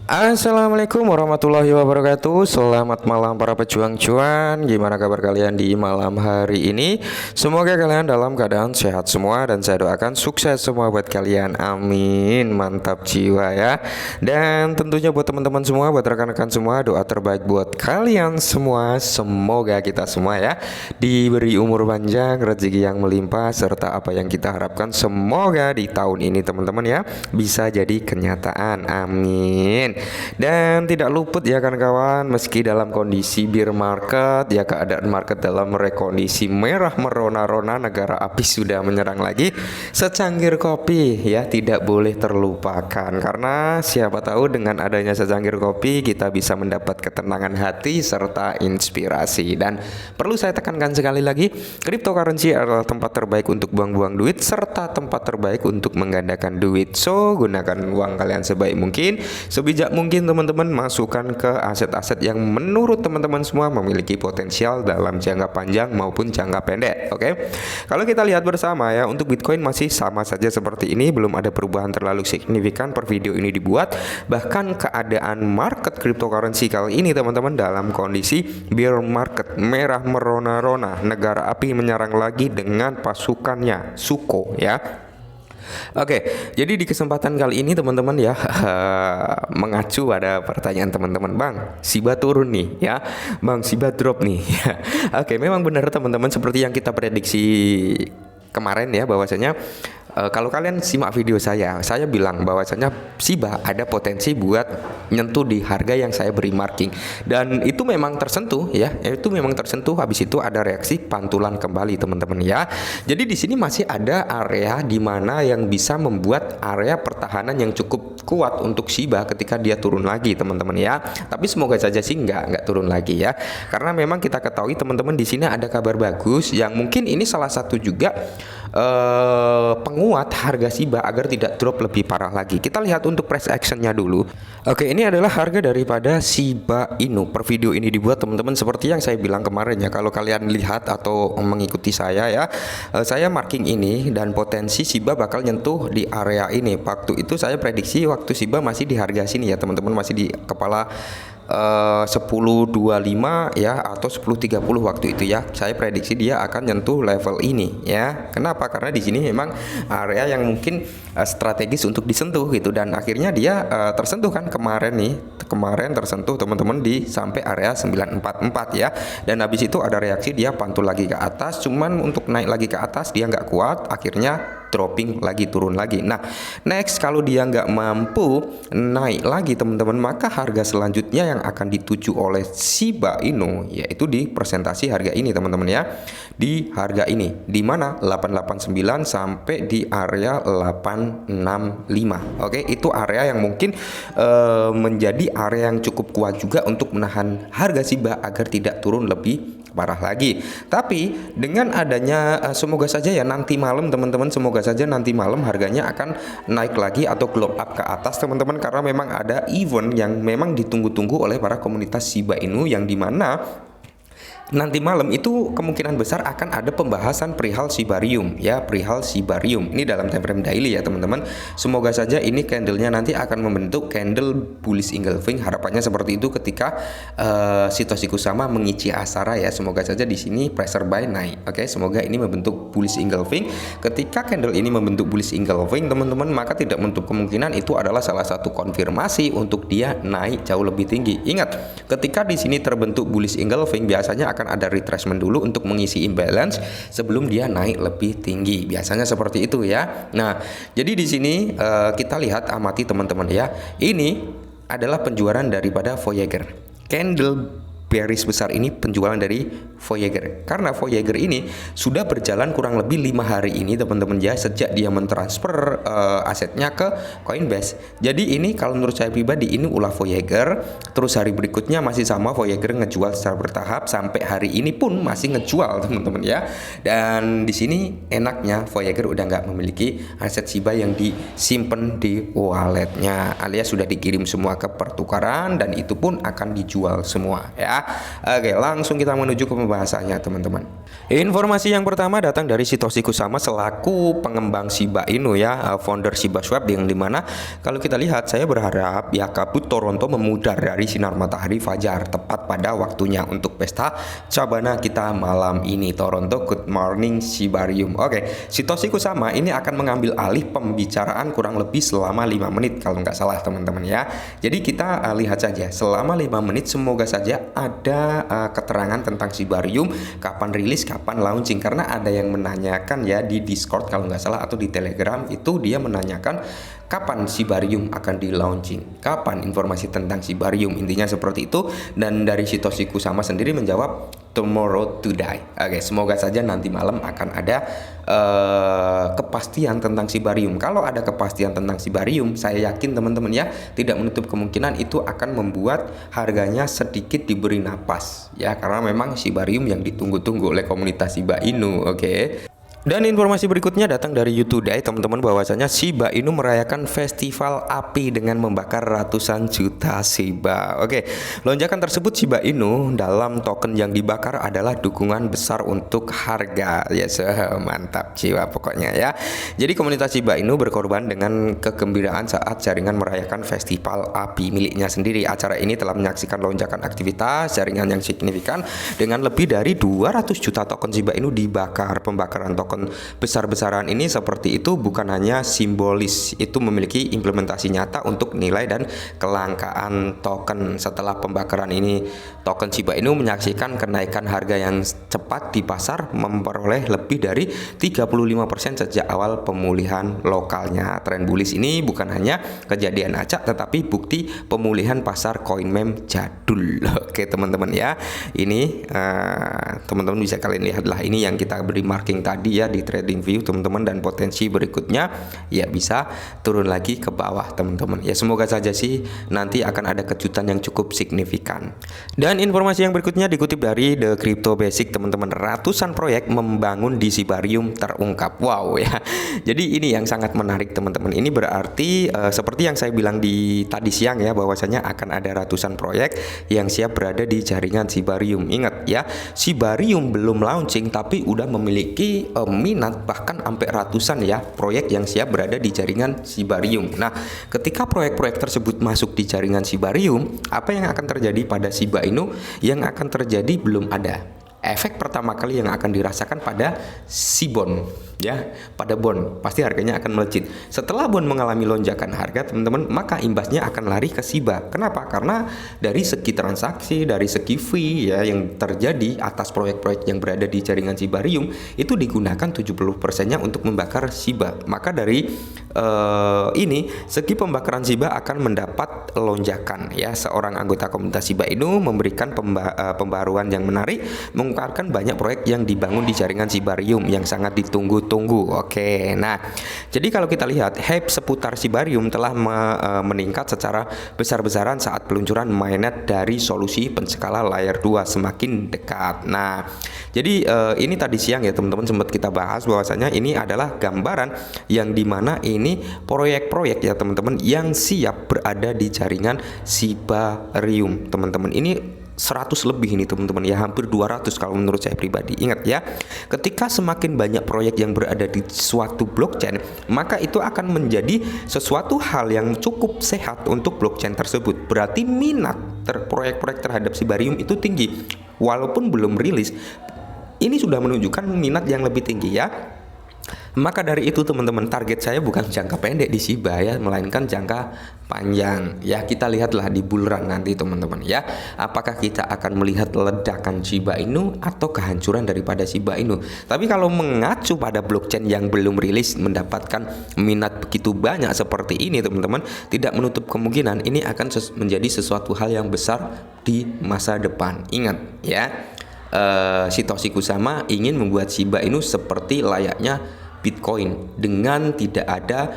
Assalamualaikum warahmatullahi wabarakatuh. Selamat malam para pejuang cuan. Gimana kabar kalian di malam hari ini? Semoga kalian dalam keadaan sehat semua dan saya doakan sukses semua buat kalian. Amin. Mantap jiwa ya. Dan tentunya buat teman-teman semua, buat rekan-rekan semua, doa terbaik buat kalian semua. Semoga kita semua ya diberi umur panjang, rezeki yang melimpah, serta apa yang kita harapkan semoga di tahun ini teman-teman ya bisa jadi kenyataan. Amin. Dan tidak luput ya kawan-kawan, meski dalam kondisi bear market ya, keadaan market dalam rekondisi merah merona-rona, negara api sudah menyerang lagi, secangkir kopi ya tidak boleh terlupakan, karena siapa tahu dengan adanya secangkir kopi kita bisa mendapat ketenangan hati serta inspirasi. Dan perlu saya tekankan sekali lagi, cryptocurrency adalah tempat terbaik untuk buang-buang duit serta tempat terbaik untuk menggandakan duit. So gunakan uang kalian sebaik mungkin, sebijak mungkin teman-teman, masukkan ke aset-aset yang menurut teman-teman semua memiliki potensial dalam jangka panjang maupun jangka pendek. Oke. Kalau kita lihat bersama ya, untuk Bitcoin masih sama saja seperti ini, belum ada perubahan terlalu signifikan per video ini dibuat. Bahkan keadaan market cryptocurrency kali ini teman-teman dalam kondisi bear market, merah merona-rona, negara api menyerang lagi dengan pasukannya Suko ya. Oke, jadi di kesempatan kali ini teman-teman ya, mengacu pada pertanyaan teman-teman, Bang, Shiba turun nih ya, Bang, Shiba drop nih. Oke, memang benar teman-teman, seperti yang kita prediksi kemarin ya, bahwasanya kalau kalian simak video saya bilang bahwasanya Shiba ada potensi buat nyentuh di harga yang saya beri marking, dan itu memang tersentuh ya, itu memang tersentuh. Habis itu ada reaksi pantulan kembali teman-teman ya. Jadi di sini masih ada area di mana yang bisa membuat area pertahanan yang cukup kuat untuk Shiba ketika dia turun lagi teman-teman ya. Tapi semoga saja sih nggak turun lagi ya, karena memang kita ketahui teman-teman di sini ada kabar bagus yang mungkin ini salah satu juga penguat harga Shiba agar tidak drop lebih parah lagi. Kita lihat untuk price actionnya dulu. Oke, ini adalah harga daripada Shiba Inu per video ini dibuat teman-teman, seperti yang saya bilang kemarin ya. Kalau kalian lihat atau mengikuti saya ya, saya marking ini dan potensi Shiba bakal nyentuh di area ini. Waktu itu saya prediksi waktu Shiba masih di harga sini ya teman-teman, masih di kepala 10.25 ya atau 10.30 waktu itu ya. Saya prediksi dia akan nyentuh level ini ya. Kenapa? Karena di sini memang area yang mungkin strategis untuk disentuh gitu, dan akhirnya dia tersentuh kan kemarin tersentuh teman-teman di sampai area 944 ya. Dan habis itu ada reaksi, dia pantul lagi ke atas, cuman untuk naik lagi ke atas dia nggak kuat, akhirnya dropping lagi, turun lagi. Nah, next kalau dia nggak mampu naik lagi teman-teman, maka harga selanjutnya yang akan dituju oleh Shiba Inu yaitu di presentasi harga ini teman-teman ya, di harga ini di mana 889 sampai di area 865. Oke, itu area yang mungkin menjadi area yang cukup kuat juga untuk menahan harga Shiba agar tidak turun lebih parah lagi. Tapi dengan adanya semoga saja ya nanti malam teman-teman, semoga saja nanti malam harganya akan naik lagi atau glow up ke atas teman-teman, karena memang ada event yang memang ditunggu-tunggu oleh para komunitas Shiba Inu, yang dimana nanti malam itu kemungkinan besar akan ada pembahasan perihal Shibarium ya, perihal Shibarium ini dalam time frame daily ya teman-teman. Semoga saja ini candlenya nanti akan membentuk candle bullish engulfing, harapannya seperti itu ketika Satoshi Kusama mengichi Asara ya. Semoga saja di sini pressure buy naik. Oke, semoga ini membentuk bullish engulfing. Ketika candle ini membentuk bullish engulfing teman-teman, maka tidak menutup kemungkinan itu adalah salah satu konfirmasi untuk dia naik jauh lebih tinggi. Ingat, ketika di sini terbentuk bullish engulfing biasanya akan ada retracement dulu untuk mengisi imbalance sebelum dia naik lebih tinggi. Biasanya seperti itu ya. Nah, jadi di sini kita lihat, amati teman-teman ya. Ini adalah penjualan daripada Voyager. Candle bearish besar ini penjualan dari Voyager, karena Voyager ini sudah berjalan kurang lebih 5 hari ini teman-teman ya, sejak dia mentransfer asetnya ke Coinbase. Jadi ini kalau menurut saya pribadi ini ulah Voyager. Terus hari berikutnya masih sama, Voyager ngejual secara bertahap sampai hari ini pun masih ngejual teman-teman ya. Dan di sini enaknya Voyager udah nggak memiliki aset Shiba yang disimpan di walletnya, alias sudah dikirim semua ke pertukaran dan itu pun akan dijual semua ya. Oke, langsung kita menuju ke pembahasannya teman-teman. Informasi yang pertama datang dari Satoshi Kusama selaku pengembang Shiba Inu ya, founder Shiba Swap, yang dimana kalau kita lihat, saya berharap ya kabut Toronto memudar dari sinar matahari fajar tepat pada waktunya untuk pesta cabana kita malam ini. Toronto, good morning Shibarium. Oke, Satoshi Kusama ini akan mengambil alih pembicaraan kurang lebih selama 5 menit kalau nggak salah teman-teman ya. Jadi kita lihat saja selama 5 menit, semoga saja ada keterangan tentang Shibarium, kapan rilis, kapan launching, karena ada yang menanyakan ya di Discord kalau nggak salah atau di Telegram itu, dia menanyakan kapan Shibarium akan di launching, kapan informasi tentang Shibarium, intinya seperti itu. Dan dari Satoshi Kusama sendiri menjawab tomorrow today. Oke, semoga saja nanti malam akan ada kepastian tentang Shibarium. Kalau ada kepastian tentang Shibarium, saya yakin teman-teman ya, tidak menutup kemungkinan itu akan membuat harganya sedikit diberi napas ya, karena memang Shibarium yang ditunggu-tunggu oleh komunitas Shiba Inu. Oke. Dan informasi berikutnya datang dari YouTube Today teman-teman, bahwasanya Shiba Inu merayakan festival api dengan membakar ratusan juta Shiba. Oke, lonjakan tersebut Shiba Inu dalam token yang dibakar adalah dukungan besar untuk harga. Ya, mantap jiwa pokoknya ya. Jadi komunitas Shiba Inu berkorban dengan kegembiraan saat jaringan merayakan festival api miliknya sendiri. Acara ini telah menyaksikan lonjakan aktivitas jaringan yang signifikan dengan lebih dari 200 juta token Shiba Inu dibakar. Pembakaran token besar-besaran ini seperti itu bukan hanya simbolis, itu memiliki implementasi nyata untuk nilai dan kelangkaan token. Setelah pembakaran ini, token Shiba Inu menyaksikan kenaikan harga yang cepat di pasar, memperoleh lebih dari 35% sejak awal pemulihan lokalnya. Tren bullish ini bukan hanya kejadian acak, tetapi bukti pemulihan pasar koin meme jadul. Oke teman-teman ya, ini teman-teman bisa kalian lihatlah, ini yang kita beri marking tadi ya di trading view teman-teman, dan potensi berikutnya ya bisa turun lagi ke bawah teman-teman ya. Semoga saja sih nanti akan ada kejutan yang cukup signifikan. Dan informasi yang berikutnya dikutip dari The Crypto Basic teman-teman, ratusan proyek membangun di Shibarium terungkap. Wow ya, jadi ini yang sangat menarik teman-teman. Ini berarti seperti yang saya bilang di tadi siang ya, bahwasanya akan ada ratusan proyek yang siap berada di jaringan Shibarium. Ingat ya, Shibarium belum launching tapi udah memiliki minat bahkan sampai ratusan ya proyek yang siap berada di jaringan Shibarium. Nah, ketika proyek-proyek tersebut masuk di jaringan Shibarium, apa yang akan terjadi pada Shiba Inu? Yang akan terjadi belum ada. Efek pertama kali yang akan dirasakan pada Shibon ya, pada bond pasti harganya akan melejit. Setelah bond mengalami lonjakan harga teman-teman, maka imbasnya akan lari ke Shiba. Kenapa? Karena dari segi transaksi, dari segi fee ya yang terjadi atas proyek-proyek yang berada di jaringan Shibarium itu digunakan 70%-nya untuk membakar Shiba. Maka dari ini segi pembakaran Shiba akan mendapat lonjakan ya. Seorang anggota komunitas Shiba Inu memberikan pembaruan yang menarik, mengungkapkan banyak proyek yang dibangun di jaringan Shibarium yang sangat ditunggu-tunggu. Oke, nah jadi kalau kita lihat hype seputar Shibarium telah meningkat secara besar-besaran saat peluncuran mainnet dari solusi penskala layer 2 semakin dekat. Nah jadi ini tadi siang ya teman-teman sempat kita bahas bahwasanya ini adalah gambaran yang dimana ini proyek-proyek ya teman-teman yang siap berada di jaringan Shibarium teman-teman. Ini 100 lebih ini teman-teman ya, hampir 200 kalau menurut saya pribadi. Ingat ya, ketika semakin banyak proyek yang berada di suatu blockchain, maka itu akan menjadi sesuatu hal yang cukup sehat untuk blockchain tersebut. Berarti minat proyek-proyek terhadap Shibarium itu tinggi. Walaupun belum rilis, ini sudah menunjukkan minat yang lebih tinggi ya. Maka dari itu teman-teman, target saya bukan jangka pendek di Shiba ya, melainkan jangka panjang ya. Kita lihatlah di bull run nanti teman-teman ya, apakah kita akan melihat ledakan Shiba Inu atau kehancuran daripada Shiba Inu. Tapi kalau mengacu pada blockchain yang belum rilis mendapatkan minat begitu banyak seperti ini teman-teman, tidak menutup kemungkinan ini akan menjadi sesuatu hal yang besar di masa depan. Ingat ya, Satoshi Kusama ingin membuat Shiba Inu seperti layaknya Bitcoin dengan tidak ada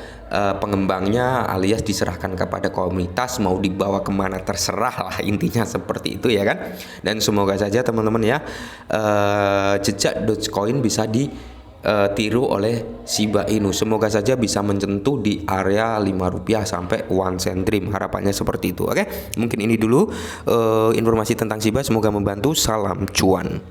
pengembangnya, alias diserahkan kepada komunitas, mau dibawa kemana terserah lah, intinya seperti itu ya kan. Dan semoga saja teman-teman ya, jejak Dogecoin bisa tiru oleh Shiba Inu. Semoga saja bisa menyentuh di area Rp5 sampai 1 cent dream. Harapannya seperti itu. Oke, mungkin ini dulu informasi tentang Shiba, semoga membantu. Salam cuan.